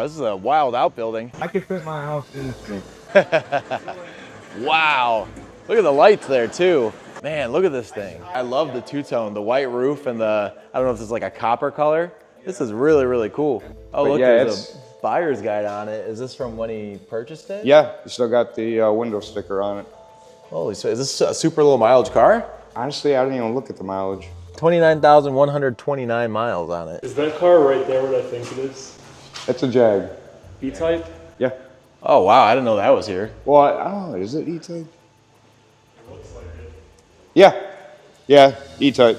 this is a wild outbuilding. I could fit my house in this thing. Wow. Look at the lights there too. Man, look at this thing. I love the two-tone, the white roof and the, I don't know if it's like a copper color. This is really, really cool. Oh, look, yeah, there's a buyer's guide on it. Is this from when he purchased it? Yeah, you still got the window sticker on it. Holy, so is this a super low mileage car? Honestly, I didn't even look at the mileage. 29,129 miles on it. Is that car right there what I think it is? It's a Jag. E-Type? Yeah. Oh, wow, I didn't know that was here. Well, I don't know, is it E-Type? Yeah. Yeah, E-Type.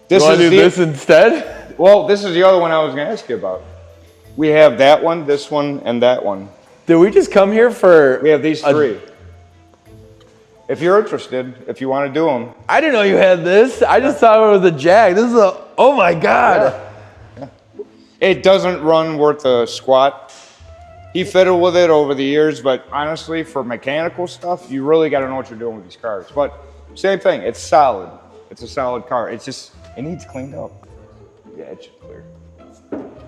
You want to do this instead? Well, this is the other one I was going to ask you about. We have that one, this one, and that one. Did we just come here for... We have these three. If you're interested, if you want to do them. I didn't know you had this. I just thought it was a Jag. This is a... Oh my God. Yeah. It doesn't run worth a squat. He fiddled with it over the years, but honestly, for mechanical stuff, you really got to know what you're doing with these cars. But same thing, it's solid. It's a solid car. It's just, it needs cleaned up. Yeah, it should clear.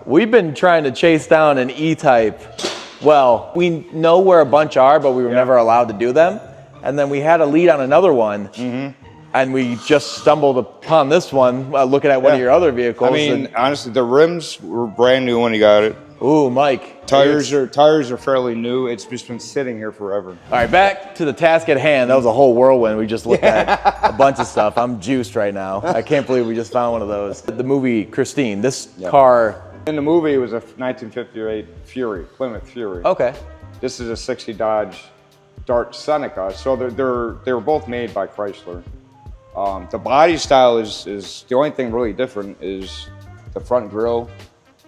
We've been trying to chase down an E-Type. Well, we know where a bunch are, but we were never allowed to do them. And then we had a lead on another one, and we just stumbled upon this one looking at one of your other vehicles. I mean, honestly, the rims were brand new when you got it. Ooh, Mike. Tires are fairly new. It's just been sitting here forever. All right, back to the task at hand. That was a whole whirlwind. We just looked at a bunch of stuff. I'm juiced right now. I can't believe we just found one of those. The movie Christine, this car. In the movie, it was a 1958 Fury, Plymouth Fury. Okay. This is a 60 Dodge Dart Seneca. So they were both made by Chrysler. The body style is the only thing really different is the front grille,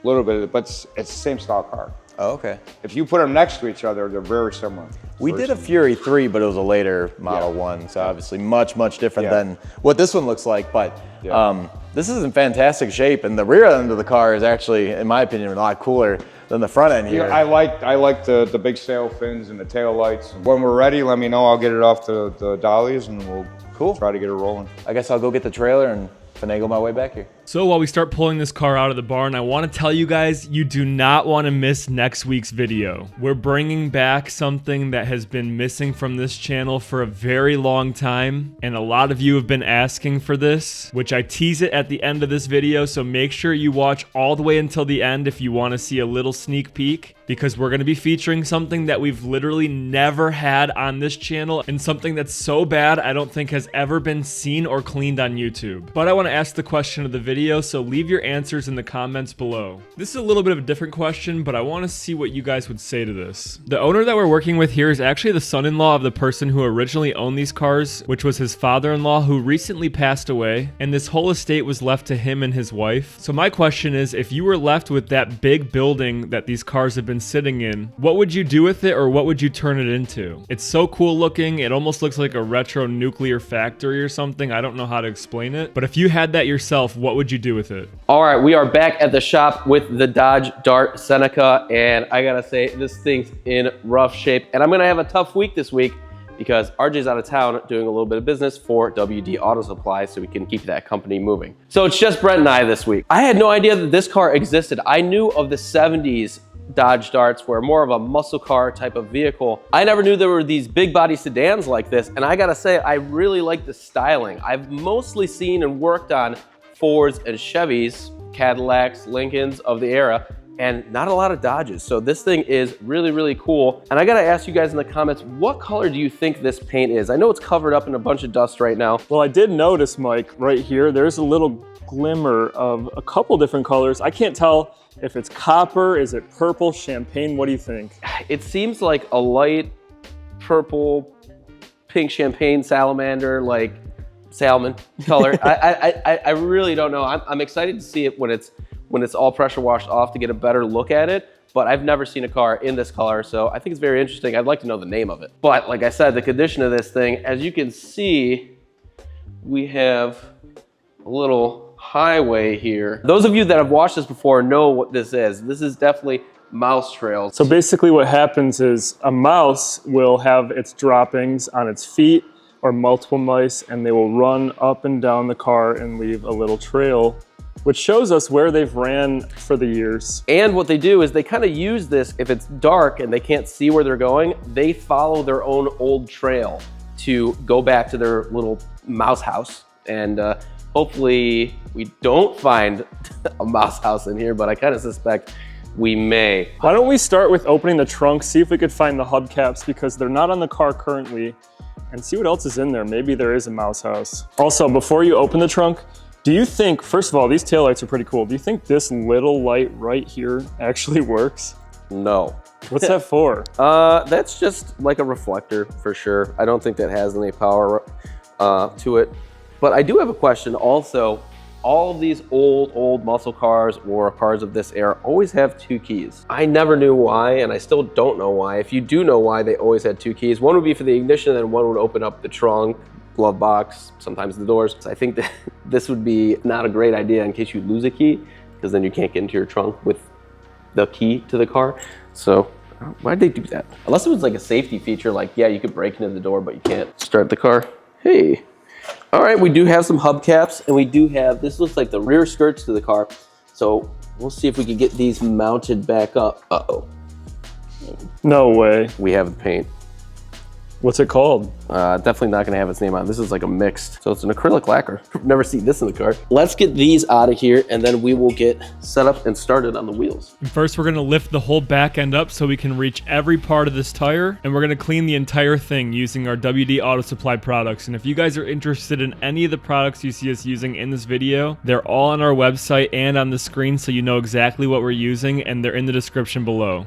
a little bit, but it's the same style car. Oh, okay. If you put them next to each other, they're very similar. We did a Fury 3, but it was a later Model 1, so obviously much, much different than what this one looks like. But this is in fantastic shape, and the rear end of the car is actually, in my opinion, a lot cooler than the front end here. Yeah, I like the big sail fins and the tail lights. When we're ready, let me know. I'll get it off the dollies, and we'll try to get it rolling. I guess I'll go get the trailer and finagle my way back here. So while we start pulling this car out of the barn, I want to tell you guys, you do not want to miss next week's video. We're bringing back something that has been missing from this channel for a very long time, and a lot of you have been asking for this, which I tease it at the end of this video, so make sure you watch all the way until the end if you want to see a little sneak peek, because we're going to be featuring something that we've literally never had on this channel, and something that's so bad I don't think has ever been seen or cleaned on YouTube. But I want to ask the question of the video, so leave your answers in the comments below. This is a little bit of a different question, but I want to see what you guys would say to this. The owner that we're working with here is actually the son-in-law of the person who originally owned these cars, which was his father-in-law, who recently passed away, and this whole estate was left to him and his wife. So my question is, if you were left with that big building that these cars have been sitting in, what would you do with it, or what would you turn it into? It's so cool looking. It almost looks like a retro nuclear factory or something. I don't know how to explain it, but if you had that yourself, what would you do with it? All right, we are back at the shop with the Dodge Dart Seneca, and I gotta say, this thing's in rough shape, and I'm gonna have a tough week this week because RJ's out of town doing a little bit of business for WD Auto Supply, so we can keep that company moving. So it's just Brent and I this week. I had no idea that this car existed. I knew of the 70s Dodge Darts were more of a muscle car type of vehicle. I never knew there were these big body sedans like this, and I gotta say, I really like the styling. I've mostly seen and worked on Fords and Chevys, Cadillacs, Lincolns of the era, and not a lot of Dodges. So this thing is really, really cool. And I gotta ask you guys in the comments, what color do you think this paint is? I know it's covered up in a bunch of dust right now. Well, I did notice, Mike, right here, there's a little glimmer of a couple different colors. I can't tell if it's copper, is it purple, champagne, what do you think? It seems like a light purple, pink champagne salamander, like salmon color. I really don't know. I'm excited to see it when it's all pressure washed off to get a better look at it, but I've never seen a car in this color, so I think it's very interesting. I'd like to know the name of it. But like I said, the condition of this thing, as you can see, we have a little highway here. Those of you that have watched this before know what this is. This is definitely mouse trails. So basically what happens is a mouse will have its droppings on its feet, or multiple mice, and they will run up and down the car and leave a little trail which shows us where they've ran for the years. And what they do is they kind of use this, if it's dark and they can't see where they're going, they follow their own old trail to go back to their little mouse house. And hopefully we don't find a mouse house in here, but I kind of suspect we may. Why don't we start with opening the trunk, see if we could find the hubcaps because they're not on the car currently, and see what else is in there. Maybe there is a mouse house. Also, before you open the trunk, do you think, first of all, these taillights are pretty cool. Do you think this little light right here actually works? No. What's that for? That's just like a reflector for sure. I don't think that has any power to it. But I do have a question also. All of these old muscle cars or cars of this era always have 2 keys. I never knew why, and I still don't know why. If you do know why they always had 2 keys, one would be for the ignition and one would open up the trunk, glove box, sometimes the doors. So I think that this would be not a great idea in case you lose a key, because then you can't get into your trunk with the key to the car. So why'd they do that? Unless it was like a safety feature, like, yeah, you could break into the door, but you can't start the car. Hey. All right, we do have some hubcaps, and we do have, this looks like the rear skirts to the car. So we'll see if we can get these mounted back up. Uh-oh. No way. We have the paint. What's it called? Definitely not gonna have its name on. This is like a mixed, so it's an acrylic lacquer. Never seen this in the car. Let's get these out of here, and then we will get set up and started on the wheels. And first, we're gonna lift the whole back end up so we can reach every part of this tire, and we're gonna clean the entire thing using our WD Auto Supply products. And if you guys are interested in any of the products you see us using in this video, they're all on our website and on the screen, so you know exactly what we're using, and they're in the description below.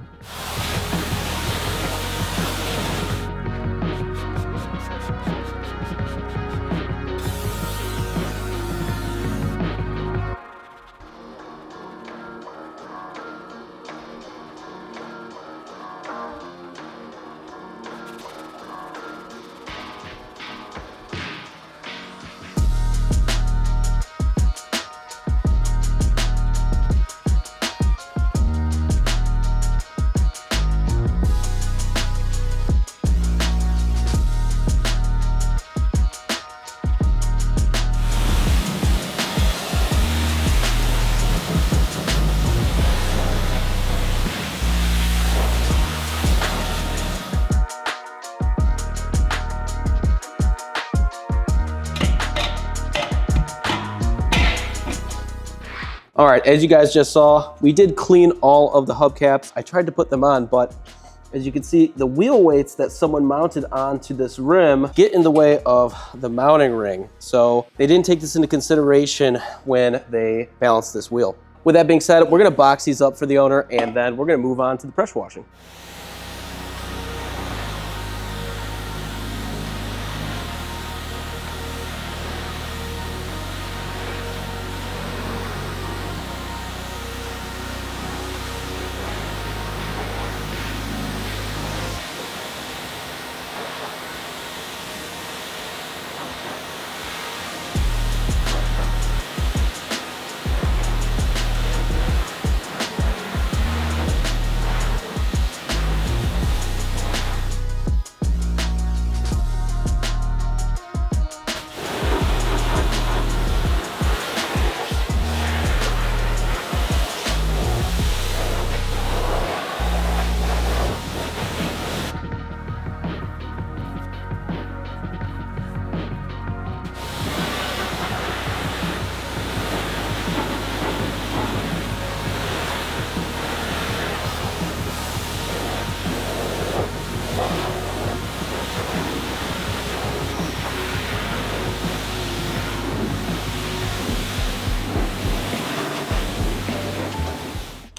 All right, as you guys just saw, we did clean all of the hubcaps. I tried to put them on, but as you can see, the wheel weights that someone mounted onto this rim get in the way of the mounting ring. So they didn't take this into consideration when they balanced this wheel. With that being said, we're gonna box these up for the owner, and then we're gonna move on to the pressure washing.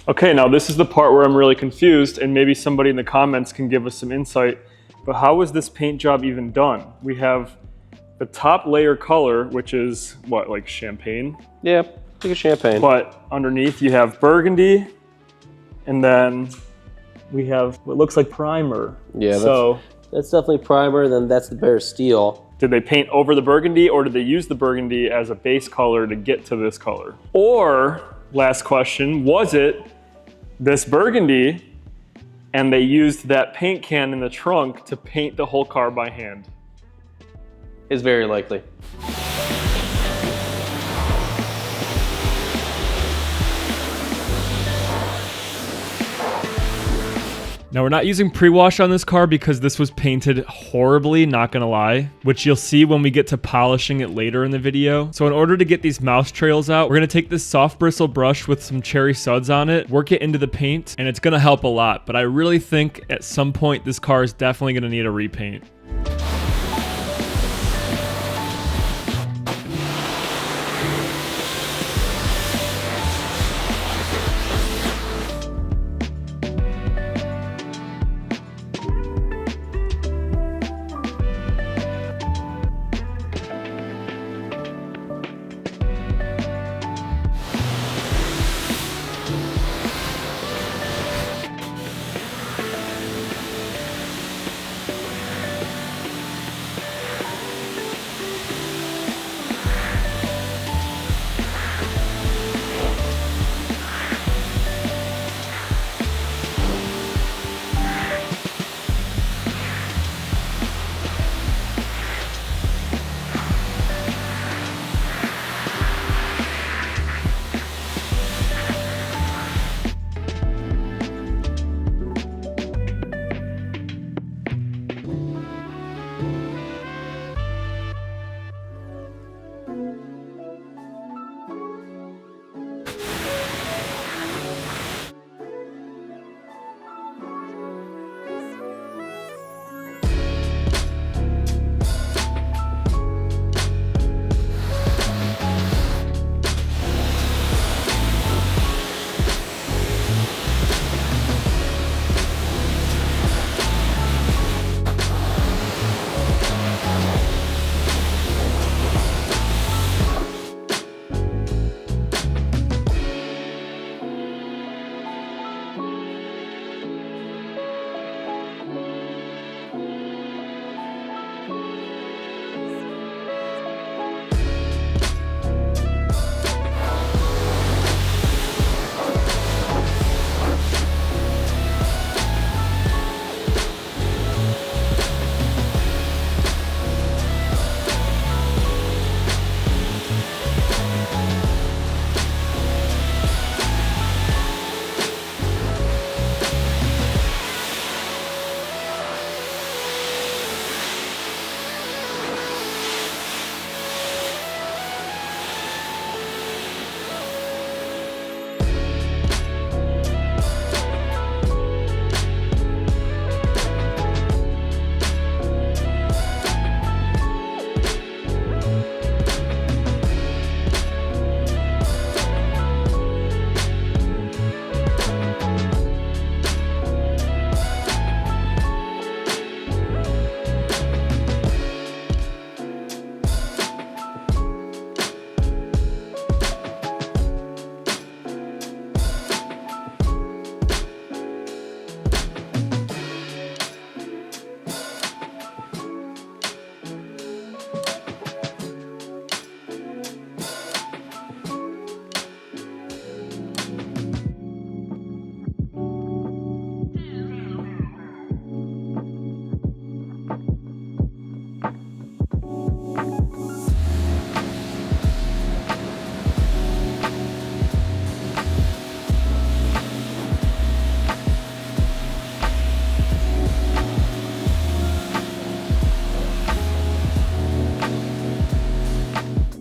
Okay, now this is the part where I'm really confused, and maybe somebody in the comments can give us some insight. But how was this paint job even done? We have the top layer color, which is what, like champagne? Yeah, like a champagne. But underneath you have burgundy, and then we have what looks like primer. Yeah, so that's definitely primer, then that's the bare steel. did they paint over the burgundy, or did they use the burgundy as a base color to get to this color? Or, last question, was it this burgundy and they used that paint can in the trunk to paint the whole car by hand? Is very likely. Now we're not using pre-wash on this car because this was painted horribly, not gonna lie, which you'll see when we get to polishing it later in the video. So in order to get these mouse trails out, we're gonna take this soft bristle brush with some cherry suds on it, work it into the paint, and it's gonna help a lot. But I really think at some point this car is definitely gonna need a repaint.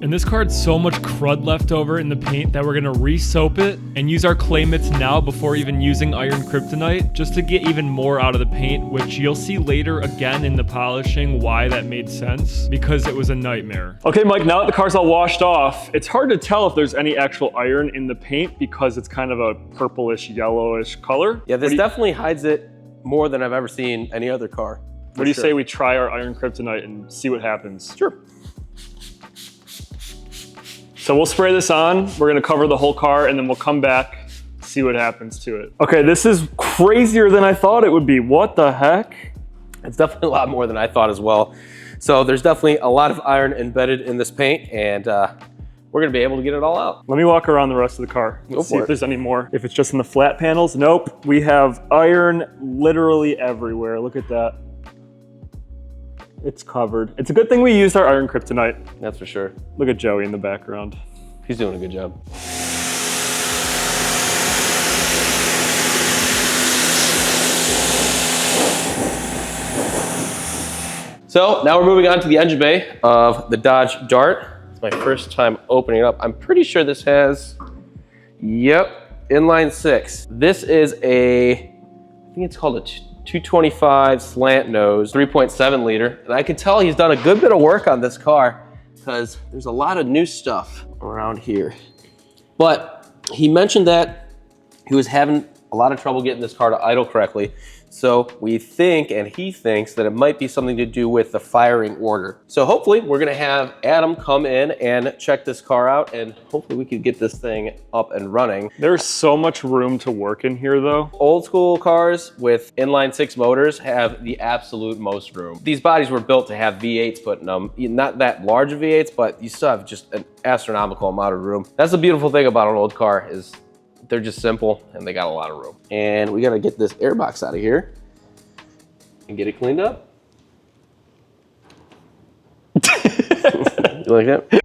And this car had so much crud left over in the paint that we're gonna re-soap it and use our clay mitts now before even using iron kryptonite, just to get even more out of the paint, which you'll see later again in the polishing why that made sense, because it was a nightmare. Okay, Mike, now that the car's all washed off, it's hard to tell if there's any actual iron in the paint because it's kind of a purplish, yellowish color. Yeah, this definitely hides it more than I've ever seen any other car. What do you say we try our iron kryptonite and see what happens? Sure. So we'll spray this on, we're gonna cover the whole car, and then we'll come back, see what happens to it. Okay, this is crazier than I thought it would be. What the heck? It's definitely a lot more than I thought as well. So there's definitely a lot of iron embedded in this paint, and we're gonna be able to get it all out. Let me walk around the rest of the car. Go Let's see for if it. there's any more. If it's just in the flat panels, nope. We have iron literally everywhere. Look at that. It's covered. It's a good thing we used our iron kryptonite. That's for sure. Look at Joey in the background. He's doing a good job. So now we're moving on to the engine bay of the Dodge Dart. It's my first time opening it up. I'm pretty sure this has, yep, inline six. This is a, I think it's called a 225 slant nose, 3.7 liter. And I can tell he's done a good bit of work on this car because there's a lot of new stuff around here. But he mentioned that he was having a lot of trouble getting this car to idle correctly. So we think, and he thinks, that it might be something to do with the firing order. So hopefully we're gonna have Adam come in and check this car out, and hopefully we can get this thing up and running. There's so much room to work in here though. Old school cars with inline six motors have the absolute most room. These bodies were built to have V8s put in them. Not that large of V8s, but you still have just an astronomical amount of room. That's the beautiful thing about an old car, is they're just simple and they got a lot of room. And we gotta get this air box out of here and get it cleaned up. You like that?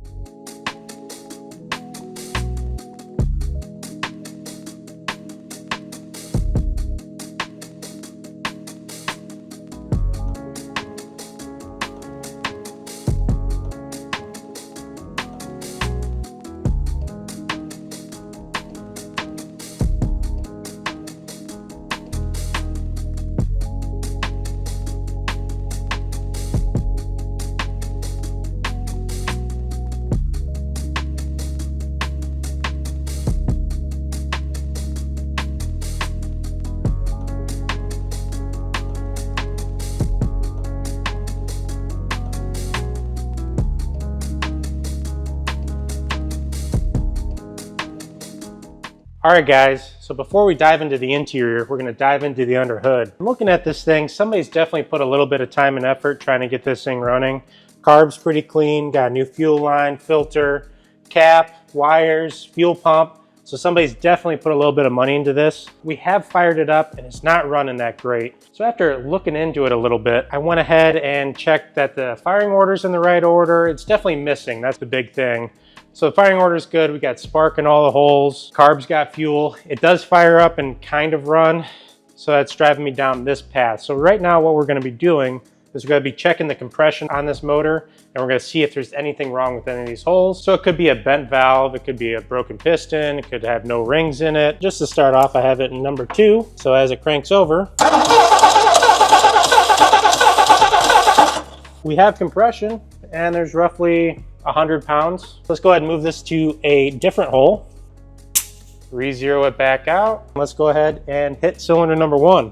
All right, guys, so before we dive into the interior, we're gonna dive into the under hood. I'm looking at this thing, somebody's definitely put a little bit of time and effort trying to get this thing running. Carb's pretty clean, got a new fuel line, filter, cap, wires, fuel pump. So somebody's definitely put a little bit of money into this. We have fired it up and it's not running that great. So after looking into it a little bit, I went ahead and checked that the firing order's in the right order. It's definitely missing, that's the big thing. So the firing order is good. We got spark in all the holes. Carb's got fuel. It does fire up and kind of run. So that's driving me down this path. So right now what we're gonna be doing is we're gonna be checking the compression on this motor, and we're gonna see if there's anything wrong with any of these holes. So it could be a bent valve, it could be a broken piston, it could have no rings in it. Just to start off, I have it in number 2. So as it cranks over, we have compression, and there's roughly 100 pounds. Let's go ahead and move this to a different hole. Re-zero it back out. Let's go ahead and hit cylinder number 1.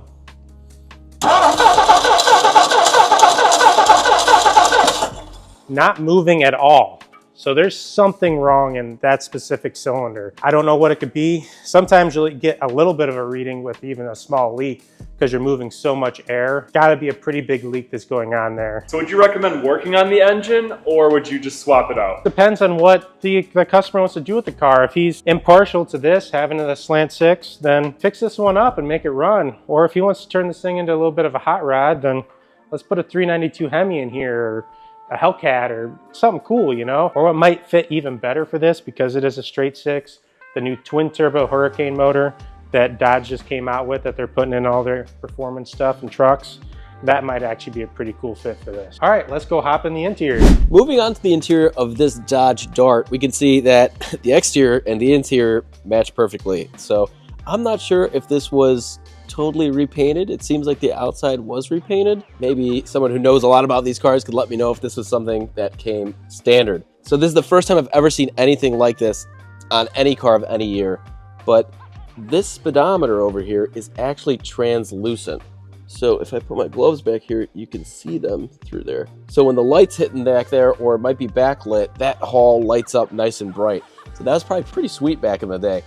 Not moving at all. So there's something wrong in that specific cylinder. I don't know what it could be. Sometimes you'll get a little bit of a reading with even a small leak because you're moving so much air. Gotta be a pretty big leak that's going on there. So would you recommend working on the engine, or would you just swap it out? Depends on what the customer wants to do with the car. If he's impartial to this, having a slant 6, then fix this one up and make it run. Or if he wants to turn this thing into a little bit of a hot rod, then let's put a 392 Hemi in here, or a Hellcat, or something cool, you know? Or what might fit even better for this, because it is a straight 6, the new twin turbo Hurricane motor that Dodge just came out with, that they're putting in all their performance stuff and trucks. That might actually be a pretty cool fit for this. All right, let's go hop in the interior. Moving on to the interior of this Dodge Dart, we can see that the exterior and the interior match perfectly. So I'm not sure if this was totally repainted. It seems like the outside was repainted. Maybe someone who knows a lot about these cars could let me know if this was something that came standard. So this is the first time I've ever seen anything like this on any car of any year. But this speedometer over here is actually translucent. So if I put my gloves back here, you can see them through there. So when the light's hitting back there, or it might be backlit, that hull lights up nice and bright. So that was probably pretty sweet back in the day.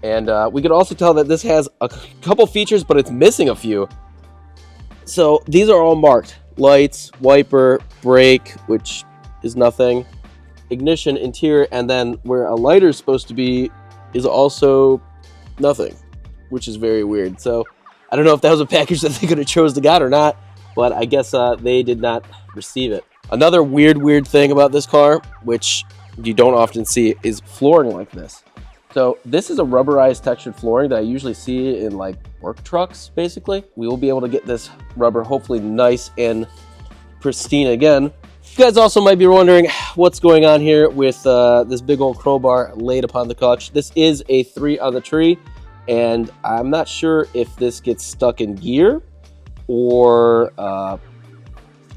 And we can also tell that this has a couple features, but it's missing a few. So these are all marked. Lights, wiper, brake, which is nothing, ignition, interior, and then where a lighter is supposed to be is also nothing, which is very weird. So I don't know if that was a package that they could have chose to get or not, but I guess they did not receive it. Another weird thing about this car, which you don't often see, is flooring like this. So this is a rubberized textured flooring that I usually see in like work trucks, basically. We will be able to get this rubber hopefully nice and pristine again. You guys also might be wondering what's going on here with this big old crowbar laid upon the clutch. This is a 3 on the tree, and I'm not sure if this gets stuck in gear or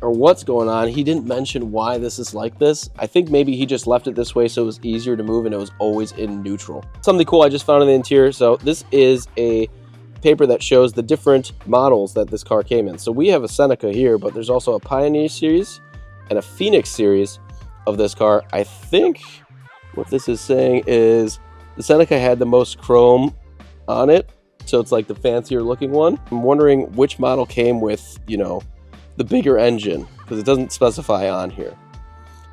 what's going on. He didn't mention why this is like this. I think maybe he just left it this way so it was easier to move and it was always in neutral. Something cool I just found in the interior. So this is a paper that shows the different models that this car came in. So we have a Seneca here, but there's also a Pioneer series and a Phoenix series of this car. I think what this is saying is the Seneca had the most chrome on it, so it's like the fancier looking one. I'm wondering which model came with, you know, the bigger engine, because it doesn't specify on here.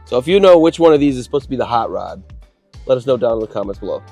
So if you know which one of these is supposed to be the hot rod, let us know down in the comments below.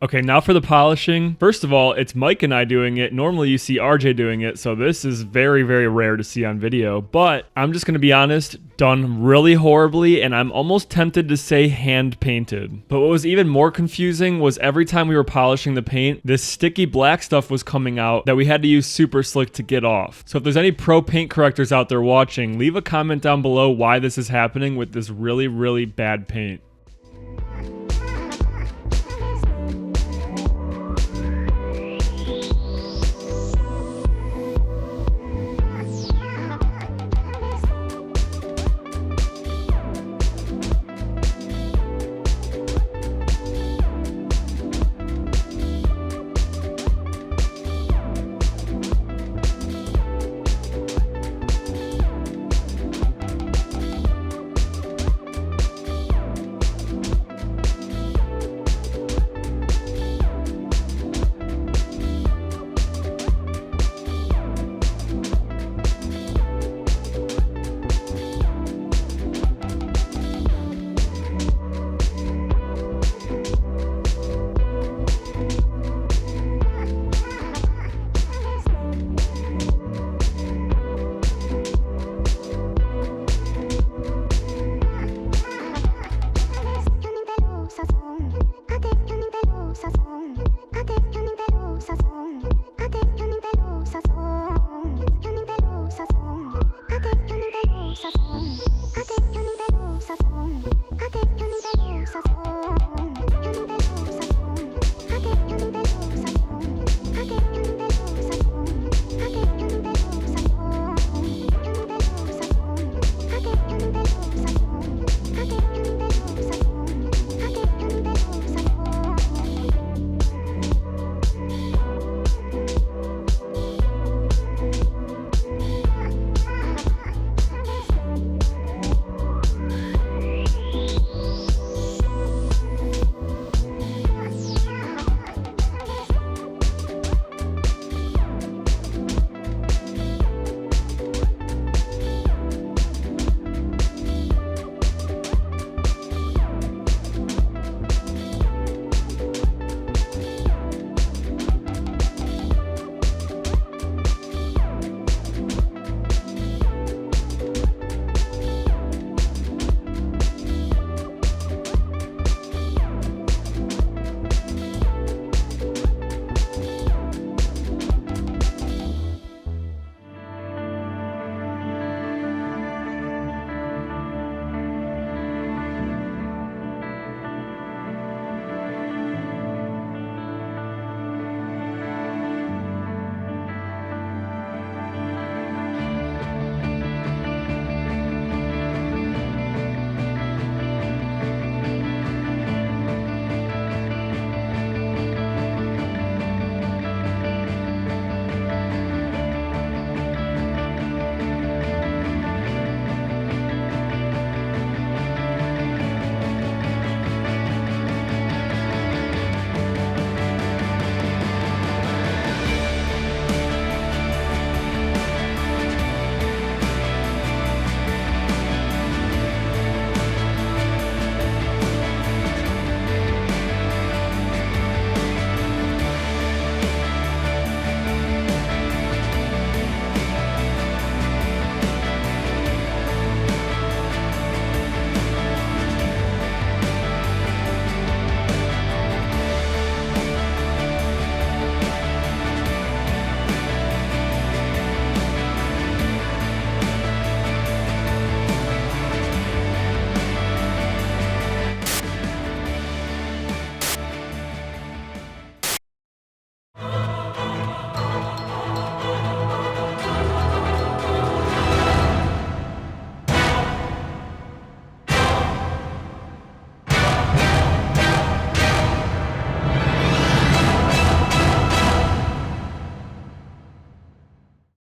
Okay, now for the polishing. First of all, it's Mike and I doing it. Normally you see RJ doing it, so this is very, very rare to see on video. But I'm just gonna be honest, done really horribly, and I'm almost tempted to say hand painted. But what was even more confusing was every time we were polishing the paint, this sticky black stuff was coming out that we had to use Super Slick to get off. So if there's any pro paint correctors out there watching, leave a comment down below why this is happening with this really, really bad paint. Sazón.